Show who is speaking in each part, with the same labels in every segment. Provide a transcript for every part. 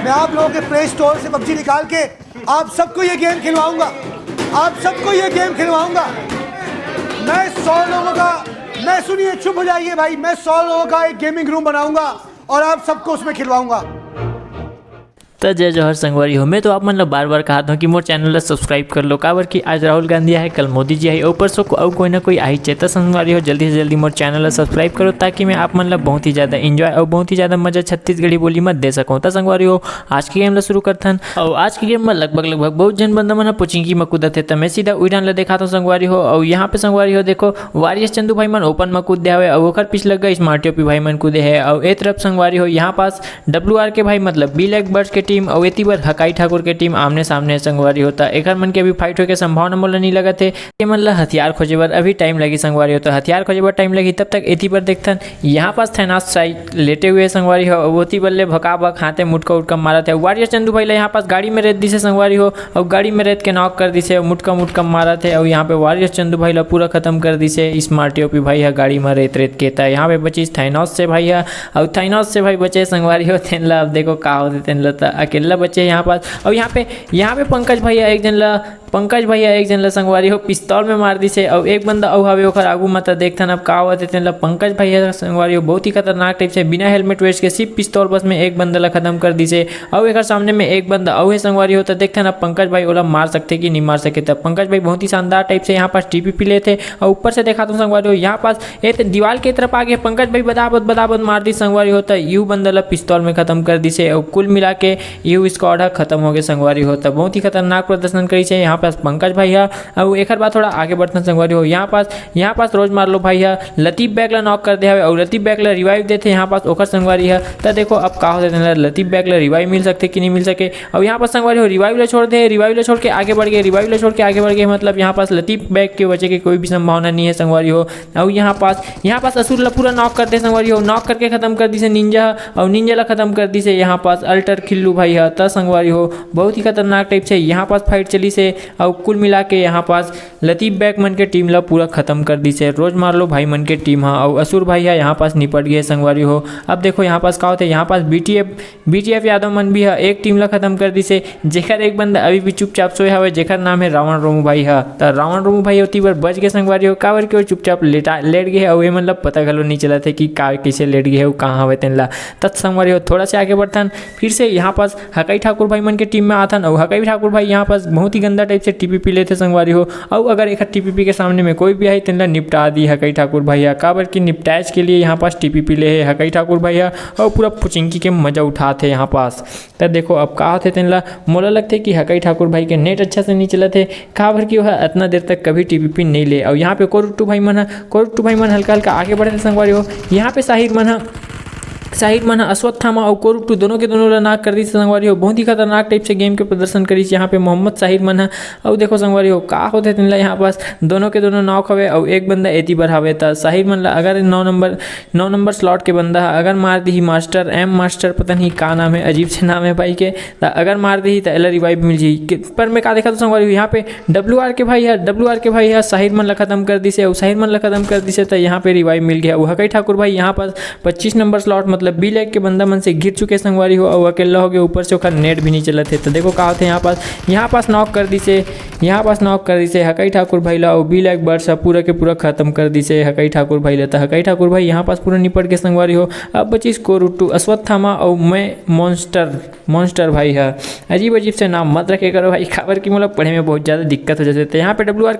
Speaker 1: मैं आप लोगों के प्ले स्टोर से पबजी निकाल के आप सबको ये गेम खिलवाऊंगा, आप सबको ये गेम खिलवाऊंगा। मैं 100 लोगों का, मैं सुनिए चुप हो जाइए भाई, मैं 100 लोगों का एक गेमिंग रूम बनाऊंगा और आप सबको उसमें खिलवाऊंगा।
Speaker 2: तो जय जौहर संगवारी हो। मैं तो आप मतलब बार बार कहता हूँ कि मोर चैनल ला सब्सक्राइब कर लो, काबर कि आज राहुल गांधी है, कल मोदी जी है, ऊपर से कोई ना कोई आई चेता संगवारी हो। जल्दी से जल्दी मोर चैनल ला सब्सक्राइब करो ताकि मैं आप मतलब बहुत ही ज़्यादा इंजॉय और बहुत ही ज़्यादा मजा छत्तीसगढ़ी बोली में दे सकूँ। तो संगवारी हो आज की गेम ला शुरू करथन और आज की गेम में लगभग बहुत जन बंदा मन पोचिंकी में कूदत है। तो मैं सीधा उड़ान ला दिखाता हूँ संगवारी हो। और यहाँ पे संगवारी हो देखो वारियस चंदू भाई मन ओपन में कूद हुए और ओकर पिछ लग गए स्मार्ट ओपी भाई मन कूदे है। और ए तरफ संगवारी हो यहाँ पास WR के भाई मतलब बी लैक बर्ड्स के टीम और एती बार हकाई ठाकुर के टीम आमने सामने संगवारी होता। एक मन के अभी फाइट होकर संभावना मोला नहीं लगा थे। ये मतलब हथियार खोजे बर अभी टाइम लगी संगवारी होता, हथियार खोजे बर टाइम लगी। तब तक एथी पर देखथन यहाँ पास थैनास साइड लेटे हुए संगवारी हो, वोती बल्ले भका भक हाथे मुटका उटका मारा थे। वारियर चंदू भाई यहाँ पास गाड़ी में रेत दी से संगवारी हो और गाड़ी में रेत के नॉक कर दी से मुटका मारा थे। और यहाँ पे वारियर चंदू भाई पूरा खत्म कर दी से स्मार्ट ओपी भाई है गाड़ी में रेत के था। यहाँ पे बची थैनोस से भाई है और थैनोस से भाई बचे संगवारी हो। तेनला अब देखो का होते तेनला अकेला बचे यहाँ पास। और यहाँ पे पंकज भैया एक जन ला संगवारी हो पिस्तौल में मार दी से। और एक बंदा औ हवे ओकर आगू मत देखथन अब का होते तेनला पंकज भैया संगवारी हो बहुत ही खतरनाक टाइप से बिना हेलमेट वेस्ट के सिर्फ पिस्तौल बस में एक बंदा ला खत्म कर दी से। और एक सामने में एक बंदा औ है संगवारी हो। तो देखथन अब पंकज भाई ओला मार सकते कि नहीं मार सके। तब पंकज भाई बहुत ही शानदार टाइप से यहाँ पास TPP लेते और ऊपर से देखा तो संगवारी हो यहाँ पास एक दीवार की तरफ आगे पंकज भाई बदाबद मार दी संगवारी होता। यू बंदा ला पिस्तौल में खत्म कर दी से और कुल मिला के यू स्क्वाड खत्म हो गए संगवारी होता। बहुत ही खतरनाक प्रदर्शन करी से यहाँ पास पंकज भाई है। अब एक बार थोड़ा आगे बढ़ते संगवारी हो यहाँ पास रोज मार लो भाई है लतीफ बैग ला नॉक कर दे हवे और लतीफ बैग ला रिवाइव देते यहाँ पास ओकर संगवारी है। तो देखो अब का होते लतीफ बैग ला रिवाइव मिल सकते कि नहीं मिल सके। और यहाँ पास संगवारी हो रिवाइव ला छोड़ दे, रिवाइव ला छोड़ के आगे बढ़ गए मतलब यहाँ पास लतीफ बैग के बचे की कोई भी संभावना नहीं है संगवारी हो। और यहाँ पास असुर ला पूरा नॉक कर दे संगवारी हो, नॉक करके खत्म कर दी से निंजा और निंजा ला खत्म कर दी से यहाँ पास अल्टर खिल्लू भाई है। तो संगवारी हो बहुत ही खतरनाक टाइप से यहाँ पास फाइट चली से। और कुल मिला के यहाँ पास लतीफ बैग मन के टीम ला पूरा खत्म कर दी से। रोज मार लो भाई मन के टीम है और असुर भाई है यहाँ पास निपट गए संगवारी हो। अब देखो यहाँ पास का होते यहाँ पास BTF यादव मन भी है एक टीम ला खत्म कर दी से। जेकर एक बंदा अभी भी चुपचाप सोए हवे जेकर नाम है रावण रोमू भाई है। तो रावण रोमू भाई होती बार बच गए संगवारी हो काबर के चुपचाप लेट गए और ये मतलब पता गलो नहीं चला थे कि का कैसे लेट गए कहाँ हवे तेनला। तत् संगवारी हो थोड़ा से आगे बढ़थन फिर से यहाँ पास हकाई ठाकुर भाई मन के टीम में आथन और हकाई ठाकुर भाई यहाँ पास बहुत ही गंदा टाइप से TPP लेते संगवारी हो। और अगर एक TPP के सामने में कोई भी आई तेनला निपटा दी हकाई ठाकुर भैया काबर की निपटाइज के लिए यहाँ पास TPP ले है हकाई ठाकुर भैया और पूरा पुचिंकी के मजा उठाते यहाँ पास। तो देखो अब का होते तेनला मोला लगते कि हकाई ठाकुर भाई के नेट अच्छा से नहीं चला थे काबर की वह इतना देर तक कभी TPP नहीं ले। और यहाँ पे कोरुट्टू भाई मन हल्का आगे बढ़े संगवारी हो। यहाँ पे शाहिद मन अश्वत्थामा और कोरुट्टू दोनों के दोनों नाक कर दी संगवारी हो। बहुत ही खतरनाक टाइप से गेम के प्रदर्शन करी यहाँ पे मोहम्मद शाहिद मन है। और देखो संगवारी हो का होते तेनला यहाँ पास दोनों के दोनों नॉक हवे और एक बंदा एती बार हवे। था शाहिद मन ला अगर 9 नंबर स्लॉट के बंदा अगर मार दी मास्टर पता नहीं का नाम है, अजीब से नाम है भाई के। अगर मार दी तो एला रिवाइव मिल जाई। पर मैं का देखा तो संगवारी हो यहाँ पे WR के भाई है शाहिद मन ला खत्म कर दी से और शाहिद मन ला खत्म कर दी से। तो यहाँ पे रिवाइव मिल गया। हकाई ठाकुर भाई यहाँ पास 25 नंबर स्लॉट मतलब बी लैक के बंदा मन से गिर चुके संगवारी हो और अकेला हो गए ऊपर से ओकर नेट भी नहीं चला थे। तो देखो का होते यहाँ पास नॉक कर दी से हकाई ठाकुर भाई ला और बी लैक बर्ड्स पूरा के पूरा खत्म कर दी से हकाई ठाकुर भाई लेता। हकाई ठाकुर भाई यहाँ पास पूरा निपट के संगवारी हो। अब बची कोरुट्टू अश्वत्थामा और मैं मॉन्स्टर भाई है। अजीब से नाम मत रखे करो भाई खबर की मतलब पढ़े में बहुत ज़्यादा दिक्कत हो जाती है। यहाँ पे WR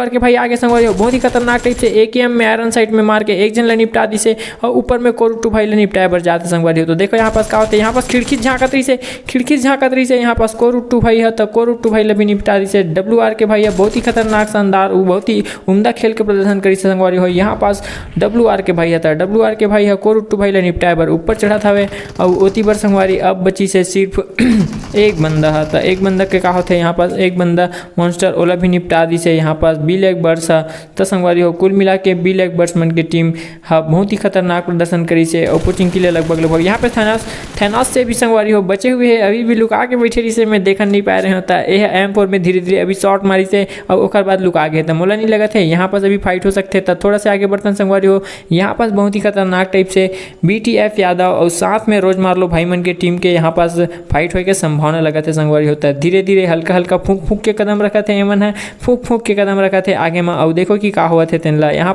Speaker 2: के भाई आगे संगवारी हो बहुत ही खतरनाक टाइप से AKM में आयरन साइड में मार के एक जन ला निपटा दी से और ऊपर में कोरुट्टू भाई ला निपटाए बर जाते संगवारी हो। तो देखो यहाँ पास का होते यहाँ पास खिड़की झाँकत रही से यहाँ पास कोरुट्टू भाई है। तो कोरुट्टू भाई ला भी निपटा दी से। WR के भाई है बहुत ही खतरनाक शानदार बहुत ही उम्दा खेल के प्रदर्शन करी से संगवारी हो। यहाँ पास WR के भाई है WR के भाई है कोरुट्टू भाई ला निपटाए बर ऊपर चढ़ा था और ओती बर संगवारी अब बची से सिर्फ एक बंदा है। तो एक बंदा के का होते यहाँ पास एक बंदा मॉन्स्टर ओला भी निपटा दी से। यहाँ पास बी लैक बर्ड्स है। तो संगवारी हो कुल मिला के बी लैक बर्ड्स मन की टीम बहुत ही खतरनाक प्रदर्शन करी से और कोचिंग के लिए लगभग यहाँ पे थैनोस से भी संगवारी हो बचे हुए हैं अभी भी लुका के बैठे रही से मैं देखन नहीं पा रहे होता। यह M4 में धीरे धीरे अभी शॉट मारी से और ओकर बाद लुका गए तो मोला नहीं लगा थे यहाँ पास अभी फाइट हो सकते तो थोड़ा सा आगे बढ़तन संगवारी हो। यहाँ पास बहुत ही खतरनाक टाइप से BTF यादव और साथ में रोज मार्लो भाई मन के टीम के यहाँ पास फाइट होने के संभावना लगा थे संगवारी होता है। धीरे धीरे हल्का हल्का फूंक फूंक के कदम रखा थे एमन है, फूंक फूंक के कदम रखा थे आगे में। और देखो कि का हुआ थे तेनला यहाँ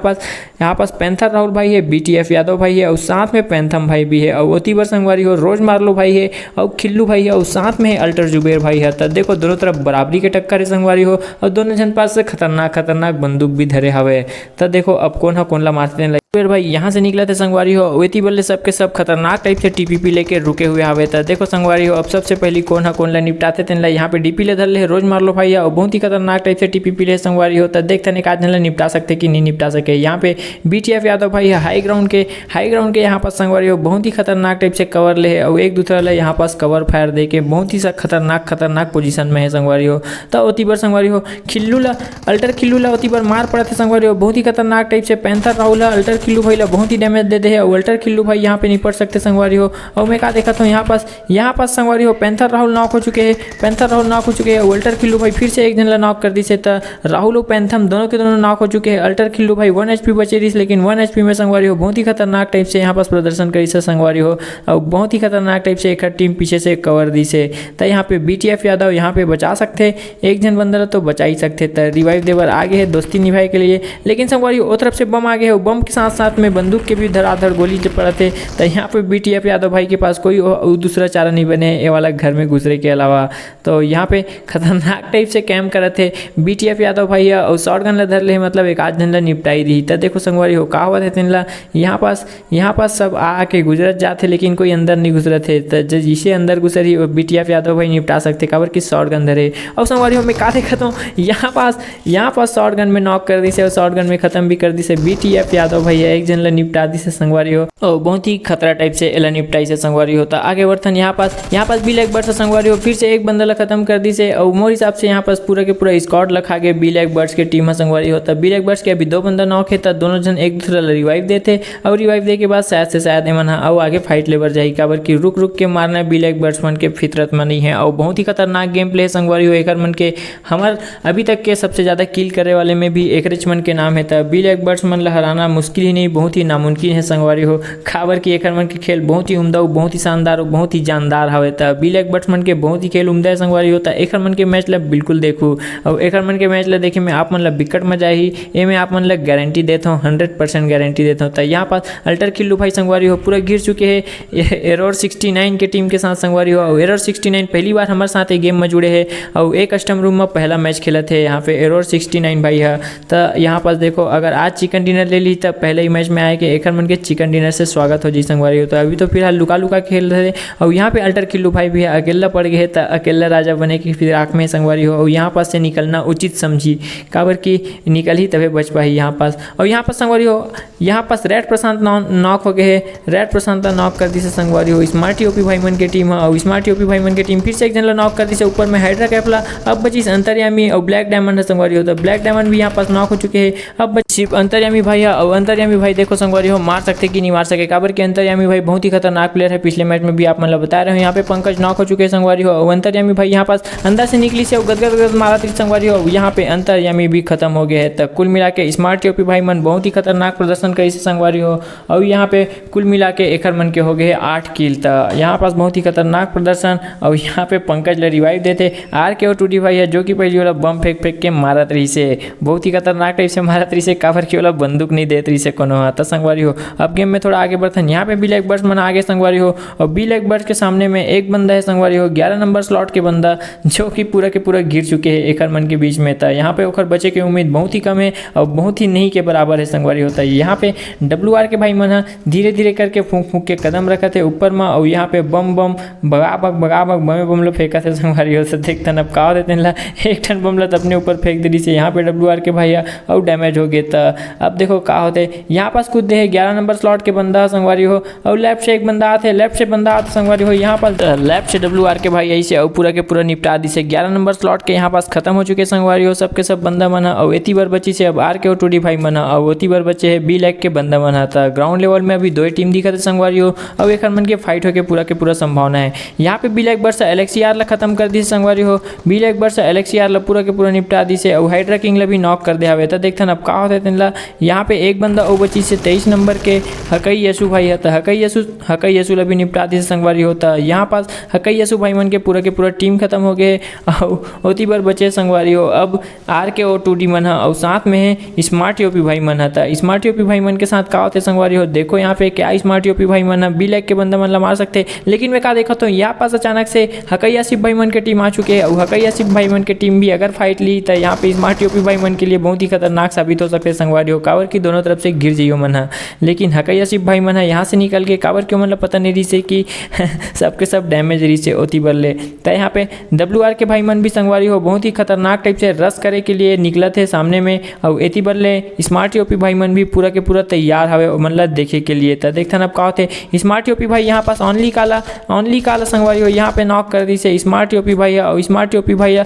Speaker 2: पास पैंथर राहुल भाई है, BTF यादव भाई है और साथ में पैंथम भाई भी है और ओती बर संगवारी हो रोज मार्लो भाई है और खिल्लू भाई है और साथ में अल्टर जुबेर भाई है। तब देखो दोनों तरफ बराबरी के टक्कर है संगवारी हो और दोनों जन पास से खतरनाक बंदूक भी धरे हवे। तब देखो अब कौन ला मारते जुबेर भाई यहाँ से निकला थे संगवारी हो वेती बल्ले सबके सब खतरनाक टाइप से TPP लेके रुके हुए हवे। तो देखो संगवारी हो अब सबसे पहले कौन ला निपटाते तेनला यहाँ पे DP ले धर ले रोज मार्लो भाई और बहुत ही खतरनाक टाइप से TPP ले संगवारी हो। तो देखते हैं आज ला निपटा सकते कि नहीं निपटा सके। यहाँ पे BTF यादव भाई है हाई ग्राउंड के यहाँ पास संगवारी हो बहुत ही खतरनाक टाइप से कवर ले है और एक दूसरा ला यहाँ पास कवर फायर दे के बहुत ही खतरनाक पोजीशन में है संगवारी हो। तो ओती बार संगवारी हो अल्टर खिल्लू ला ओती बार मार पड़ा था संगवारी हो बहुत ही खतरनाक टाइप से पैंथर राहुल अल्टर खिल्लू भाई ला बहुत ही डैमेज दे है और अल्टर खिल्लू भाई यहाँ पे निपट सकते संगवारी हो। और मैं क्या देखा था यहाँ पास संगवारी हो पैंथर राहुल नॉक हो चुके हैं और अल्टर खिल्लू भाई फिर से एक जन ला नॉक कर दी से। तो राहुल और पैंथम दोनों के दोनों नॉक हो चुके हैं। अल्टर खिल्लू भाई 1 HP बचे रही लेकिन 1 HP में संगवारी हो बहुत ही खतरनाक टाइप से यहाँ पास प्रदर्शन करी से संगवारी हो और बहुत ही खतरनाक टाइप से एक टीम पीछे से कवर दी से। तो यहाँ पे BTF यादव यहाँ पे बचा सकते एक जन बंदर तो बचा ही सकते। तो रिवाइव देवर आगे है दोस्ती निभाए के लिए लेकिन संगवारी वो तरफ से बम आगे है बम के साथ साथ में बंदूक के भी धड़ाधड़ गोली पड़ते। तो यहाँ पे BTF यादव भाई के पास कोई दूसरा चारा नहीं बने ये वाला घर में घुसरे के अलावा। तो यहाँ पे खतरनाक टाइप से कैम्प करे थे BTF यादव भाई और शॉर्ट गन ला धर ले मतलब एक आध धंधा निपटाई रही। तो देखो संगवारी हो का हुआ थे तेनला यहाँ पास सब आके गुजरत जाते लेकिन कोई अंदर नहीं गुजरत थे। तो जिसे अंदर गुजरी BTF यादव भाई निपटा सकते काबर की शॉर्ट गन धरे। और संगवारी हो मैं का देखता हूँ यहाँ पास शॉर्ट गन में नॉक कर दी से और शॉर्ट गन में खत्म भी कर दी से BTF यादव भाई एक जन ला निपटा दी से संगवारी हो और बहुत ही खतरा टाइप से एला निपटाई से संगवारी होता आगे बढ़तन यहाँ पास बी लैक बर्ड्स संगवारी हो फिर से एक बंदा ला खत्म कर दी से और मोर हिसाब से यहाँ पास पूरा के पूरा स्क्वाड लखा के बी लैक बर्ड्स के टीम संगवारी होता। बी लैक बर्ड्स के अभी 2 बंदा नॉक है तो दोनों जन एक दूसरा ला रिवाइव देते और रिवाइव दे के बाद शायद एमन और आगे फाइट लेवर जाए काबर की रुक के मारना बी लैक बर्ड्समैन के फितरत में नहीं है। और बहुत ही खतरनाक गेम प्ले संगवारी हो एक मन के हमार अभी तक के सबसे ज़्यादा किल करे वाले में भी एक रिचमन के नाम है। तो बी लैक बर्ड्समैन ला हराना मुश्किल ही नहीं बहुत ही नामुमकिन है संगवारी हो खाबर की एक मन के खेल बहुत ही उम्दा बहुत ही शानदार और बहुत ही जानदार हवे। तो बी लैक बर्ड्समैन के बहुत ही खेल उम्दा है संगवारी होता एक मन के मैच ला बिल्कुल देखू और एक मन के मैच ला देखे में आप मन ला बिकट मजा ही ये मैं आप मन ला गारंटी देता हूँ 100% गारंटी देता हूँ। तो यहाँ पास अल्टर खिल्लू भाई संगवारी हो पूरा गिर चुके हैं एरर 69 के टीम के साथ संगवारी हो और एरर 69 पहली बार हमारे साथ एक गेम में जुड़े हैं और एक कस्टम रूम में पहला मैच खेला थे यहाँ पे एरर 69 भाई है। तो यहाँ पास देखो अगर आज चिकन डिनर ले ली तब पहले ही मैच में आए कि एक मन के चिकन डिनर से स्वागत हो जी संगवारी हो। तो अभी तो फिलहाल लुका खेल रहे थे और यहाँ पे अल्टर खिल्लू भाई भी है अकेला पड़ गए तो अकेला राजा बने की फिर आँख में संगवारी हो और यहाँ पास से निकलना उचित समझी काबर की निकल ही तभी बच पाई यहाँ पास। और यहाँ पास संगवारी हो यहाँ पास रेड प्रशांत नॉक हो गए रेड प्रशांत नॉक कर दी से संगवारी हो स्मार्ट ओपी भाई मन की टीम है और स्मार्ट ओपी भाई मन की टीम फिर से एक जन नॉक कर दी से ऊपर में हाइड्रा कैपला अब बची अंतर्यामी और ब्लैक डायमंड है संगवारी हो। तो ब्लैक डायमंड भी यहाँ पास नॉक हो चुके हैं अब बची सिर्फ अंतर्यामी भाई है और अंतर्यामी भाई देखो संगवारी हो मार सकते कि नहीं मार सके काबर की अंतर्यामी भाई बहुत ही खतरनाक प्लेयर है पिछले मैच में भी आप मतलब बता रहे हो। यहाँ पे पंकज नॉक हो चुके हैं संगवारी हो और अंतर्यामी भाई यहाँ पास अंदर से निकली से गदगद मारा थी संगवारी हो यहाँ पे अंतर्यामी भी खत्म हो गए है। तो कुल मिला के स्मार्ट ओपी भाई मन बहुत ही खतरनाक प्रदर्शन करी से संगवारी हो और यहाँ पे कुल मिला के एक मन के हो गए 8 किल। तो यहाँ पास बहुत ही खतरनाक प्रदर्शन और यहाँ पे पंकज ले रिवाइव देते RKO2D भाई है जो कि पहले वाला बम फेंक के मारत रही से बहुत ही खतरनाक टाइप से मारत रही से काबर की वाला बंदूक नहीं देत रही से कोनो तो संगवारी हो। अब गेम में थोड़ा आगे बढ़ते हैं यहाँ पे बी लैक बर्ड्स मन आगे संगवारी हो और बी लैक बर्ड्स के सामने में एक बंदा है संगवारी हो 11 नंबर स्लॉट के बंदा जो कि पूरा के पूरा गिर चुके हैं एक मन के बीच में। था यहाँ पे ओखर बचे के उम्मीद बहुत ही कम है और बहुत ही नहीं के बराबर है संगवारी होता है। यहाँ पे WR के भाई मन धीरे धीरे करके फूंक के कदम रखा थे ऊपर में और यहाँ पे बम भगा बम लो फेंका थे संगवारी हो से देखते अब का देते ला एक टन बम ला अपने ऊपर फेंक दी से यहाँ पे WR के भाई और डैमेज हो गए। तो अब देखो का होते यहाँ पास कूद है 11 नंबर स्लॉट के बंदा संगवारी हो और लेफ्ट से एक बंदा आते लेफ्ट से बंदा आते संगवारी हो यहाँ पास लेफ्ट से WR के भाई ऐसे और पूरा के पूरा निपटा दी से 11 नंबर स्लॉट के यहाँ पास खत्म हो चुके संगवारी हो सबके सब बंदा मना और एती बार बची से अब आर के और 2D भाई मना और ओती बार बचे है बी लैग के बंदा मना था। ग्राउंड लेवल में अभी 2 टीम दिखा थे संगवारी हो और एक मन के फाइट होके पूरा के पूरा संभावना है। यहाँ पे बी लैग वर्ष LXR ला खत्म कर दी संगवारी हो बी लैग वर्ष LXR ला पूरा के पूरा निपटा दी से और हाइड्रा किंग ला भी नॉक कर दे हवे। तो देखथन अब का होते तिनला यहाँ पे एक बंदा ओ बची से 23 नंबर के हकई यसु भाई है। हकई यसु ला भी निपटा दी संगवारी होता। यहाँ पास हकई यसु भाई मन के पूरा टीम खत्म हो गए और ओती बार बचे संगवारी हो अब आर के और 2D मन और साथ में है स्मार्ट यूपी भाई मन था। स्मार्ट यूपी भाई मन के साथ का होते संगवारी हो देखो यहाँ पे क्या स्मार्ट यूपी भाई मन बी लैग के बंदा मन ला मार सकते लेकिन मैं का देखा तो यहाँ पास अचानक से हकई आसिफ भाई मन के टीम आ चुके हैं और हकई आसिफ भाई मन के टीम भी अगर फाइट ली तो यहाँ पे स्मार्ट यूपी भाई मन के लिए बहुत ही खतरनाक साबित हो सकते संगवारी हो कावर की दोनों तरफ से गिर जाइयो मन है। लेकिन हकई आसिफ भाई मन है यहाँ से निकल के कावर क्यों मतलब पता नहीं रही से कि सबके सब डैमेज रही से ओती बल्ले। तो यहाँ पे WR के भाई मन भी संगवारी हो बहुत ही खतरनाक टाइप से रस करे के लिए निकला थे सामने में और एती बल्ले स्मार्ट यूपी भाई मन भी पूरा के पूरा तैयार हवे मतलब देखे के लिए। तो देखते अब का होते स्मार्ट यूपी भाई यहाँ पास ओनली काला संगवारी हो यहाँ पे नॉक कर दी से स्मार्ट यूपी भाई और स्मार्ट यूपी भाई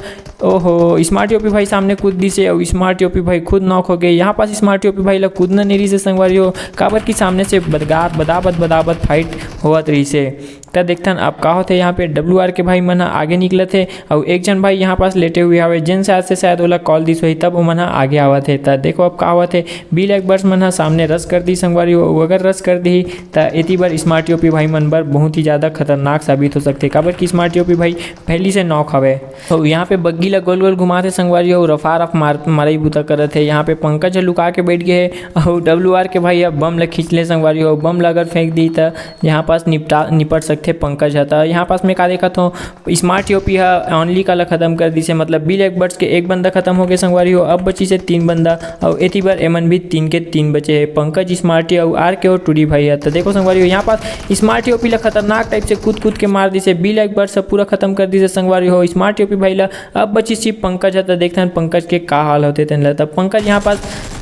Speaker 2: ओहो स्मार्ट यूपी भाई सामने कूद दी से और स्मार्ट यूपी भाई खुद नॉक हो गए। यहाँ पास स्मार्ट यूपी भाई ला कूदना नहीं रही से संगवारी हो काबर की सामने से बदाबत फाइट होवत रही से। तब देखते अब का होते यहाँ पे WR के भाई मना आगे निकले थे और एक जन भाई यहाँ पास लेटे हुए हवे जिन शायद ओला कॉल दी सोई तब वो मना आगे आवा थे। तब देखो अब का हुआ थे बी लैग बर्स मना सामने रस कर दी संगवारी हो अगर रस कर दी तो इतनी बार स्मार्ट यूपी भाई मन बर बहुत ही ज़्यादा खतरनाक साबित हो सकते काबर की स्मार्ट यूपी भाई पहली से नॉक हवे तो यहाँ पे बग्गी ला गोल गोल घुमाते संगवारी हो रफ मारे बुता कर थे। यहाँ पे पंकज लुका के बैठ गए और WR के भाई अब बम ला खींच ले संगवारी हो बम ला अगर फेंक दी तो यहाँ पास निपट सकते पंकज था। यहाँ पास मैं का देखा तो स्मार्ट यूपी ओनली काला खत्म कर दी से मतलब बी लैग बर्ड्स के एक बंदा खत्म हो गए संगवारी हो अब बची से 3 बंदा और एती बार एमन भी 3 के 3 बचे है पंकज स्मार्ट और आर के और 2D भाई है। तो देखो संगवारी हो यहाँ पास स्मार्ट यूपी ला खतरनाक टाइप से कूद के मार दी से बी लैग बर्ड्स सब पूरा खत्म कर दी से संगवारी हो स्मार्ट यूपी भाई ला अब बची सिर्फ पंकज है। तो देखते हैं पंकज के का हाल होते थे। तब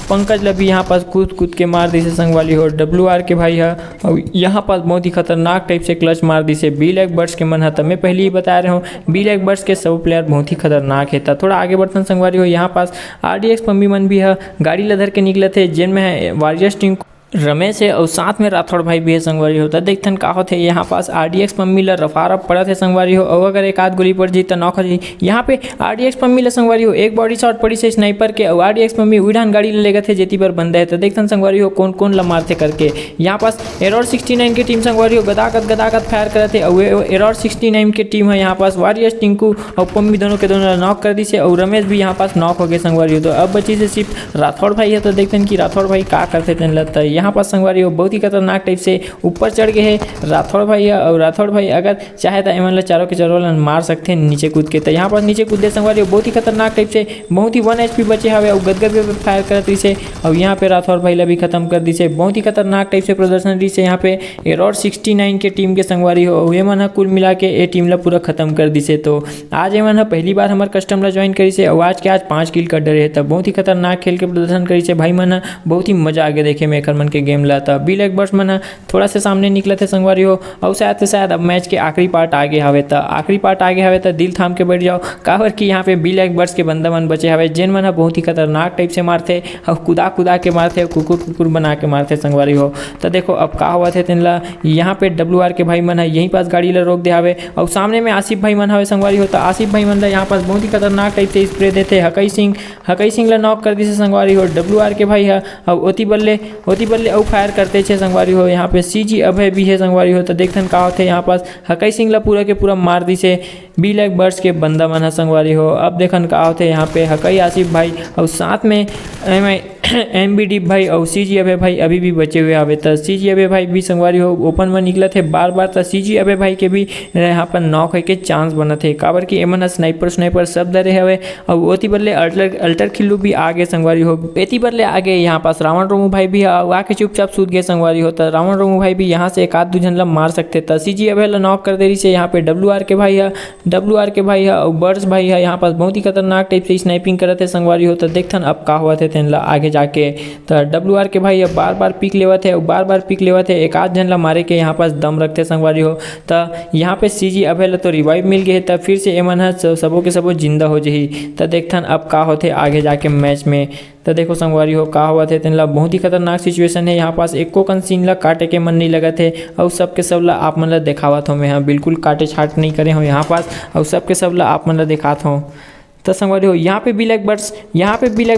Speaker 2: पंकज ला भी यहाँ पास कूद के मार दी से संगवारी हो WR के भाई है और यहाँ पास बहुत ही खतरनाक टाइप से क्लच मार दी से बी लैग बर्ड्स के मन है। तब मैं पहले ही बता रहा हूँ बी लैग बर्ड्स के सब प्लेयर बहुत ही खतरनाक है। तब थोड़ा आगे बढ़ते संगवारी हो यहाँ पास RDX पम्मी मन भी है गाड़ी लधर के निकले थे जिनमें है वॉरियर्स टीम रमेश है और साथ में राठौड़ भाई भी है संगवारी होता। देखते का होते यहाँ पास RDX पम्मी ला रफारफ पड़ा थे संगवारी हो और अगर एक आध गोली पड़ जी तो नॉक हो जी। यहाँ पे RDX पम्मी ला संगवारी हो एक बॉडी शॉट पड़ी से स्नाइपर के और RDX पम्मी उड़ान गाड़ी ले गए थे जेती पर बंदा है। तो देखते संगवारी हो कौन कौन ला मारते करके। यहाँ पास एरर 69 की टीम संगवारी हो गदागद फायर करे थे और एरर 69 की टीम है यहाँ पास वॉरियर्स टिंकू और पम्मी दोनों के दोनों नॉक कर दी से और रमेश भी यहाँ पास नॉक हो गए संगवारी हो। तो अब बची से सिर्फ राठौड़ भाई है। तो देखते हैं कि राठौड़ भाई क्या करते थे लगता है यहाँ पास संगवारी हो बहुत ही खतरनाक टाइप से ऊपर चढ़ गए हैं राठौड़ भाई है और राठौड़ भाई अगर चाहे तो एमन चारों के चारों मार सकते हैं नीचे कूद के। तो यहाँ पर नीचे कूद दे संगवारी बहुत ही खतरनाक टाइप से बहुत ही 1 HP बचे हवे और गदगद पे फायर करती से और यहाँ पे राठौड़ भाई ला भी खत्म कर दी से बहुत ही खतरनाक टाइप से प्रदर्शन दी से। यहाँ पे एरर 69 के टीम के संगवारी हो एमन कुल मिला के ए टीम ला पूरा खत्म कर दी से। तो आज एमन पहली बार हमारे कस्टम ला ज्वाइन करी से और आज के आज 5 किल कर डरे है। तब बहुत ही खतरनाक खेल के प्रदर्शन करी से भाई मन बहुत ही मजा आगे देखे में एकर मन के गेम ला। था बी लैग बर्ड्स मन थोड़ा से सामने निकले थे संगवारी हो और शायद अब मैच के आखिरी पार्ट आगे हवे तो दिल थाम के बैठ जाओ काबर कि यहाँ पे बी लैग बर्ड्स के बंदा मन बचे हवे जेन मन बहुत ही खतरनाक टाइप से मारते और कुदा के मारते कुकुर बना के मारते संगवारी हो। तो देखो अब का हुआ थे तिनला यहाँ पे WR के भाई मन है यहीं पास गाड़ी ला रोक दे हवे और सामने में आसिफ भाई मन हवे संगवारी हो। तो आसिफ भाई मन यहाँ पास बहुत ही खतरनाक टाइप से स्प्रे देते हकई सिंह ला नॉक कर दी से संगवारी हो। WR के भाई है और ओती बल्ले और फायर करते छे संगवारी हो। यहाँ पे CG अभय भी है संगवारी हो। तो देखते का होते यहाँ पास हकई सिंह ला पूरा के पूरा मार दी से बी लैग बर्ड्स के बंदा मन है संगवारी हो। अब देखन का होते यहाँ पे हकई आसिफ भाई और साथ में MBD भाई और CG अभय भाई अभी भी बचे हुए हवे। तो CG अभय भाई भी संगवारी हो ओपन में निकले थे बार। तो CG अभय भाई के भी यहाँ पर नॉक है के चांस बना थे काबर की एमन स्नाइपर सब डरे हवे और ओती बदले अल्टर खिल्लू भी आगे संगवारी हो। एती बदले आगे यहाँ पास रावण रोमू भाई भी आके चुपचाप सूत गए संगवारी हो। तो रावण रोमू भाई भी यहाँ से एक आध 2 जन ला मार सकते। तो CG अभय ला नॉक कर दे रही से यहाँ पे WR के भाई है और बर्ड्स भाई है यहाँ पास बहुत ही खतरनाक टाइप से स्नाइपिंग करते संगवारी हो। तो देखथन अब का हुआ थे आगे आगे जाके। तो WR के भाई अब बार बार पिक लेवत है, बार बार पिक लेवत है, एक आध जन ला मारे के यहाँ पास दम रखते संगवारी हो। तो यहाँ पे CG अभय ला तो रिवाइव मिल गए, तब फिर से एमन ह सबो के सबो जिंदा हो जही। तो देखथन अब का होते आगे जाके मैच में। तो देखो संगवारी हो का हुआ थे तेन बहुत ही खतरनाक सिचुएशन है। यहाँ पास एको कन सीन ला काटे के मन नहीं लगा थे, और सबके सब ला आप मन ला दिखावत हो मैं, हाँ बिल्कुल काटे छाट नहीं करे हो यहाँ पास, और सबके सब ला आप मन ला दिखात हो। तो संगवारी हो यहाँ पे ब्लैक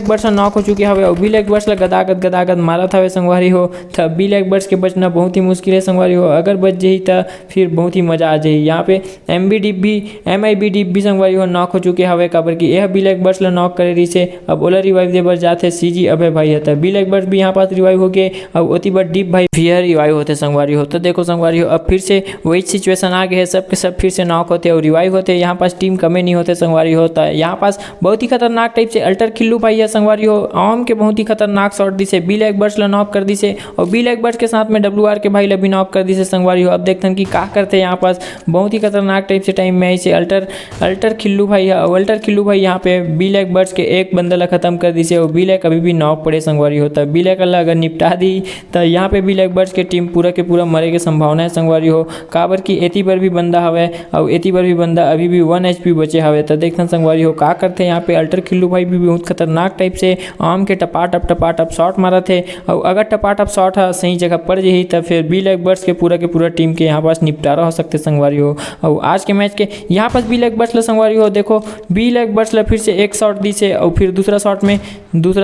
Speaker 2: बर्ड्स नॉक हो चुके हवे, और ब्लैक बर्ड्स ला गदागद मारत हवे संगवारी हो। तो ब्लैक बर्ड्स के बचना बहुत ही मुश्किल है संगवारी हो, अगर बच जाही तो फिर बहुत ही मजा आ जाही। यहाँ पे MIB डिप भी संगवारी हो नॉक हो चुके हवे, काबर की यह ब्लैक बर्ड्स ला नॉक करे रही से। अब ओला रिवाइव दे बर जाते CG अभय भाई है, ब्लैक बर्ड्स भी यहाँ पास रिवाइव हो गए, और ओती बार डिप भाई फिर रिवाइव होते संगवारी हो। तो देखो संगवारी हो अब फिर से वही सिचुएशन आ गए है, सबके सब फिर से नॉक होते और रिवाइव होते। यहाँ पास टीम कमे नहीं होते संगवारी हो। तो यहाँ पास बहुत ही खतरनाक टाइप से अल्टर खिल्लू भाई है संगवारी हो, आम के बहुत ही खतरनाक शॉट दी से, ब्लैक बर्ड्स ला नॉक कर दी से, और ब्लैक बर्ड्स के साथ में WR के भाई ला भी नॉक कर दी से संगवारी हो। अब देखते कि का करते यहाँ पास बहुत ही खतरनाक टाइप से टाइम में ऐसे अल्टर खिल्लू भाई है, और अल्टर खिल्लू भाई यहाँ पे ब्लैक बर्ड्स के एक बंदा ला खत्म कर दी से, और ब्लैक अभी भी नॉक पड़े संगवारी हो। तो ब्लैक अल्लाह अगर निपटा दी तो यहाँ पे ब्लैक बर्ड्स के टीम पूरा के पूरा मरे के संभावना है संगवारी हो, काबर की एती पर भी बंदा हवे, और एती पर भी बंदा अभी भी 1 HP बचे हवे। तो देखते संगवारी हो का करते यहाँ पे अल्टर खिल्लू भाई भी बहुत खतरनाक टाइप से आम के टपाटप शॉट मारा थे, और अगर टपाटप शॉट सही जगह पड़ जाही तो फिर ब्लैक बर्ड्स के पूरा टीम के यहाँ पास निपटारा हो सकते संगवारी हो। और आज के मैच के यहाँ पास ब्लैक बर्ड्स ला संगवारी हो, देखो ब्लैक बर्ड्स ला फिर से एक शॉट दी से, और फिर दूसरा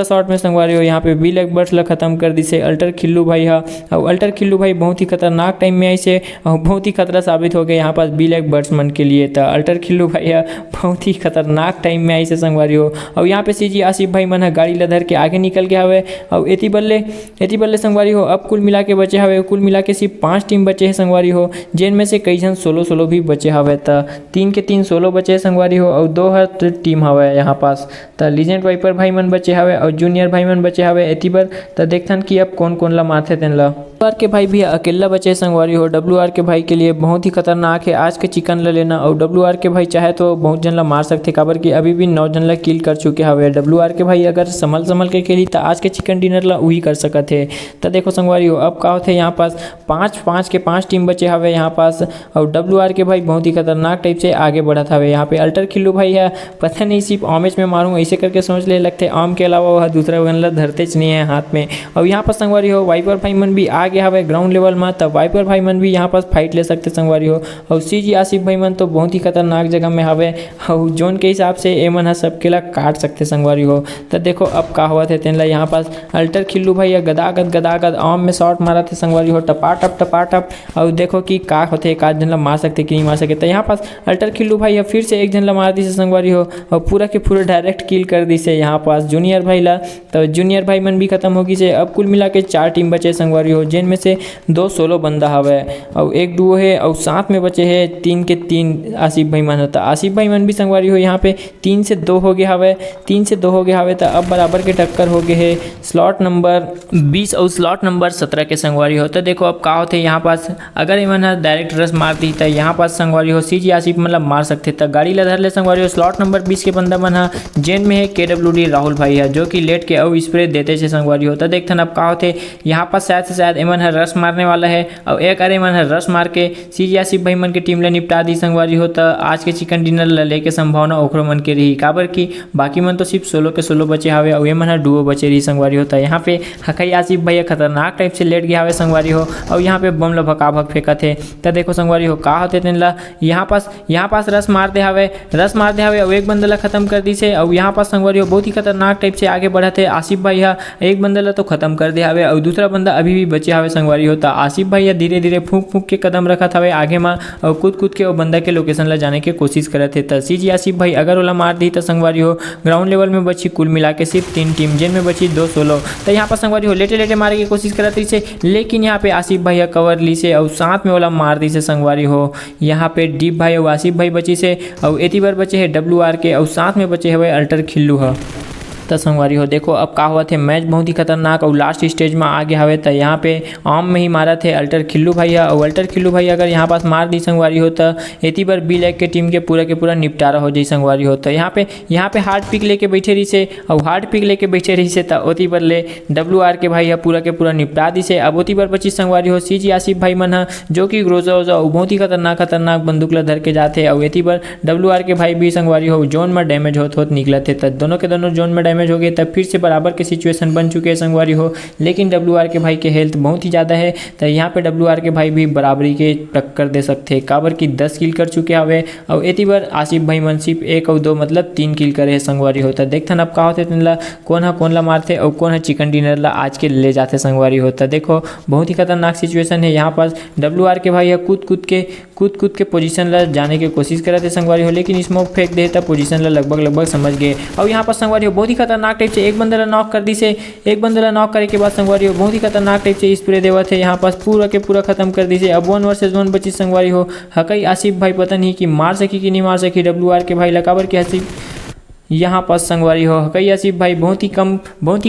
Speaker 2: शॉट में संगवारी हो यहाँ पे ब्लैक बर्ड्स ला खत्म कर दी से अल्टर खिल्लू भाई है। और अल्टर खिल्लू भाई बहुत ही खतरनाक टाइम में ऐसे और बहुत ही खतरा साबित हो गया यहाँ पास ब्लैक बर्ड्समैन के लिए। तो अल्टर खिल्लू भाई है बहुत ही खतरनाक टाइम में ऐसे संगवारी हो। और यहाँ पे CG आसिफ भाई मन गाड़ी लधर के आगे निकल गया हवे, और एती बल्ले संगवारी हो अब कुल मिला के बचे हवे, कुल मिला के सिर्फ 5 टीम बचे हैं संगवारी हो, जिन में से कई जन 16 भी बचे हवे। तो 3 के 3 16 बचे संगवारी हो, और 2 हर टीम हवे यहाँ पास। तो लीजेंड वाइपर भाई मन बचे हवे, और जूनियर भाई मन बचे हवे एती बर। तो देखथन कि अब कौन ला मारथे तेन ला। WR के भाई भी अकेला बचे संगवारी हो, WR के भाई के लिए बहुत ही खतरनाक है आज के चिकन ला लेना, और WR के भाई चाहे तो बहुत जन ला मार सकते, काबर की अभी भी 9 जन ला किल कर चुके हवे। WR के भाई अगर संभल के खेली तो आज के चिकन डिनर ला वही कर सकत है। तो देखो संगवारी हो अब का होते यहाँ पास 5 के 5 टीम बचे हवे यहाँ पास, और WR के भाई बहुत ही खतरनाक टाइप से आगे बढ़त हवे। यहाँ पे अल्टर खिल्लू भाई है, पता नहीं सिर्फ आमेज में मारूँ ऐसे करके सोच ले लगते, आम के अलावा वह दूसरा गन ला धरते नहीं है हाथ में। और यहाँ पर संगवारी हो वाइपर भाई मन भी आ गया हवे ग्राउंड लेवल में, तब वाइपर भाई मन भी यहाँ पास फाइट ले सकते संगवारी हो। और CG आसिफ भाई मन तो बहुत ही खतरनाक जगह में हवे, और जोन के हिसाब से एमन सबके ला काट सकते संगवारी हो। तो देखो अब का हुआ थे तेन ला यहाँ पास अल्टर खिल्लू भाई गदागद आम में शॉट मारा थे संगवारी हो, टपाटप। और देखो कि का होते एक आध जन ला मार सकते कि नहीं मार सकते। तो यहाँ पास अल्टर खिल्लू भाई फिर से एक जन ला मार दी से संगवारी हो, और पूरा के पूरा डायरेक्ट किल कर दी से यहाँ पास जूनियर भाई ला। तो जूनियर भाई मन भी खत्म होगी से, अब कुल मिला के 4 टीम बचे संगवारी हो, जिन में से 2 16 बंदा हवे, और एक डुओ है, और साथ में बचे है 3 के 3 आसिफ भाई मन होता। आसिफ भाई मन भी संगवारी हो यहाँ पे 3 से 2 हो गया हवे, 3 से 2 हो गया हवे। तो अब बराबर के टक्कर हो गए है स्लॉट नंबर 20 और स्लॉट नंबर 17 के संगवारी हो। तो देखो अब का होते यहाँ पास अगर इमन डायरेक्ट रस मार दी तो यहाँ पास संगवारी हो CG आसिफ मतलब मार सकते। तो गाड़ी ला धर ले संगवारी हो। स्लॉट नंबर 20 के बंदा मन है, जेन में है KWD राहुल भाई है, जो कि लेट के अब स्प्रे देते से संगवारी हो। तो देखते अब का होते यहाँ पास शायद से शायद एमन है रस मारने वाला है, और एक अरे मन है रस मार के CG आसिफ भाई मन की टीम ले निपटा दी संगवारी हो। तो आज के चिकन डिनर लेके संभावना ओखरो मन के रही, काबर की बाकी मन तो सिर्फ 16 के 16 बचे हवे, और ये मन है डुओ बचे रही संगवारी हो। तो यहाँ पे हकई आसिफ भाई खतरनाक टाइप से लेट गया हवे संगवारी हो, और यहाँ पे बम ला भकाभक फेंका थे। तो देखो संगवारी हो का होते तेन ला यहाँ पास रस मारते हवे, और एक बंदा ला खत्म कर दी से। और यहाँ पास संगवारी हो बहुत ही खतरनाक टाइप से आगे बढ़ा थे आसिफ भाई है, एक बंदा ला तो खत्म कर दे हवे, और दूसरा बंदा अभी भी बचे हवे संगवारी हो। तो आसिफ भाई धीरे फूंक के कदम रखा था आगे में, और कूद के वो बंदा के लोकेशन ला जाने की कोशिश करे थे। तो CG आसिफ भाई अगर ओला मार दी तो संगवारी हो ग्राउंड लेवल में बची कुल मिला के सिर्फ 3 टीम, जिनमें बची 2 16। तो यहाँ पर संगवारी हो लेटे मारने की कोशिश करती से, लेकिन यहाँ पे आसिफ भाई कवर ली से, और साथ में ओला मार दी से संगवारी हो। यहाँ पे डीप भाई और आसिफ भाई बची से, और एती बार बचे है WR के, और साथ में बचे हुए अल्टर खिल्लू है। तो संगवारी हो देखो अब का हुआ थे मैच बहुत ही खतरनाक और लास्ट स्टेज में आगे हवे तो यहाँ पे आम में ही मारा थे अल्टर खिल्लू भैया और अल्टर खिल्लू भैया अगर यहाँ पास मार दी संगवारी हो तो एती बार बी लैग के टीम के पूरा निपटारा हो जाए संगवारी हो। तो यहाँ पे हार्ड पिक लेके बैठे रही से और हार्ड पिक लेके बैठे रही से तो ओती पर ले WR के भाई पूरा निपटा दी से। अब ओती पर 25 संगवारी हो CG आसिफ भाई मन जो कि ग्रोजा वोजा बहुत ही खतरनाक बंदूक ला धर के जाते और एती पर WR के भाई भी संगवारी हो जोन में डैमेज होत निकले थे। तब दोनों के दोनों जोन में डैमेज हो गए तब फिर से बराबर के सिचुएशन बन चुके हैं संगवारी हो। लेकिन WR के भाई के हेल्थ बहुत ही ज़्यादा है तो यहाँ पे WR के भाई भी बराबरी के टक्कर दे सकते हैं। काबर की 10 किल कर चुके हवे और एती बार आसिफ भाई मन सिर्फ 1 और 2 मतलब 3 किल करे है संगवारी होता। देखथन अब का होते तिनला कौन ला मारते और कौन है चिकन डिनर ला आज के ले जाते संगवारी होता। देखो बहुत ही खतरनाक सिचुएशन है यहाँ पास WR के भाई कूद के पोजीशन ला जाने की कोशिश करे थे संगवारी हो लेकिन स्मोक फेंक दे तब पोजीशन ला लगभग समझ गए। और यहाँ पर संगवारी हो बहुत ही खतरनाक टाइप से एक बंदे ला नॉक कर दी से एक बंदे ला नॉक करे के बाद संगवारी हो बहुत ही खतरनाक टाइप से स्प्रे देवा थे यहाँ पास पूरा खत्म कर दी से। अब 1 वर्सेस 1 बची संगवारी हो हकई आसिफ भाई पता नहीं कि मार सकी कि नहीं मार सकी WR के भाई लकाबर के आसिफ यहाँ पर संगवारी हो हकई आसिफ भाई बहुत ही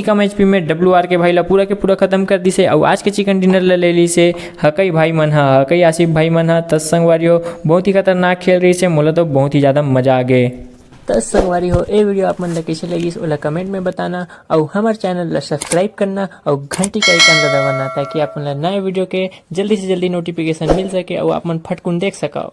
Speaker 2: कम HP में WR के भाई ला पूरा खत्म कर दी से। और आज के चिकन डिनर ले ली से हकई आसिफ भाई मन तस संगवारी हो बहुत ही खतरनाक खेल रही से मोला तो बहुत ही ज़्यादा मजा आ गए। तो संगवारी हो ये वीडियो आप मन ला कैसे लगी ओला कमेंट में बताना और हमारे चैनल ला सब्सक्राइब करना और घंटी का आइकन दबाना ताकि आप मन ला नए वीडियो के जल्दी से जल्दी नोटिफिकेशन मिल सके और आप मन फटकुन देख सको।